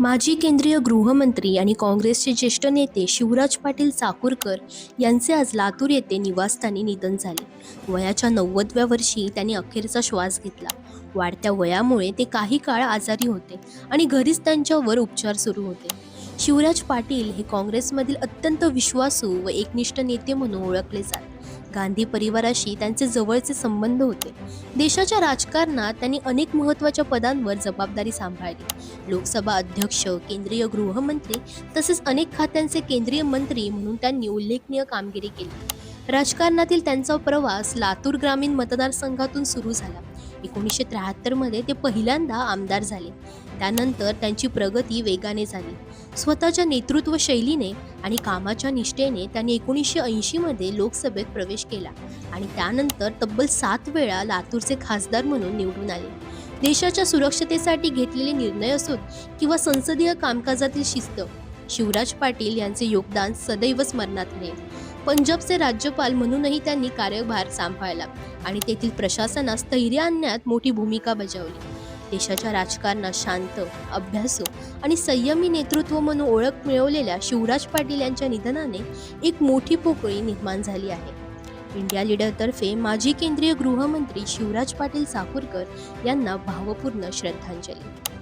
माजी केंद्रीय गृहमंत्री आणि काँग्रेसचे ज्येष्ठ नेते शिवराज पाटील चाकूरकर यांचे आज लातूर येथे निवासस्थानी निधन झाले. वयाच्या 90व्या वर्षी त्यांनी अखेरचा श्वास घेतला. वाढत्या वयामुळे ते काही काळ आजारी होते आणि घरीच त्यांच्यावर उपचार सुरू होते. शिवराज पाटील हे काँग्रेसमधील अत्यंत विश्वासू व एकनिष्ठ नेते म्हणून ओळखले जात. गांधी परिवाराशी त्यांचे जवळचे संबंध होते. देशाच्या राजकारणात त्यांनी अनेक महत्त्वाच्या पदांवर जबाबदारी सांभाळली. लोकसभा अध्यक्ष, केंद्रीय गृहमंत्री तसेच अनेक खात्यांचे केंद्रीय मंत्री म्हणून त्यांनी उल्लेखनीय कामगिरी केली. राजकारणातील त्यांचा प्रवास लातूर ग्रामीण मतदारसंघातून सुरू झाला. 1973 मध्ये ते पहिल्यांदा आमदार झाले. त्यानंतर त्यांची प्रगती वेगाने झाली. स्वतःच्या नेतृत्व शैलीने आणि कामाच्या निष्ठेने त्यांनी 1980 मध्ये लोकसभेत प्रवेश केला आणि त्यानंतर तब्बल 7 वेळा लातूरचे खासदार म्हणून निवडून आले. देशाच्या सुरक्षतेसाठी घेतलेले निर्णय असोत किंवा संसदीय कामकाजातील शिस्त, शिवराज पाटील यांचे योगदान सदैव स्मरणात राहील. पंजाबचे राज्यपाल म्हणूनही त्यांनी कार्यभार सांभाळला आणि तेथील प्रशासनास स्थैर्य आणण्यात मोठी भूमिका बजावली. देशाच्या राजकारणात शांत, अभ्यासू आणि संयमी नेतृत्व म्हणून ओळख मिळवलेल्या शिवराज पाटील यांच्या निधनाने एक मोठी पोकळी निर्माण झाली आहे. इंडिया लीडरतर्फे माजी केंद्रीय गृहमंत्री शिवराज पाटील चाकूरकर यांना भावपूर्ण श्रद्धांजली.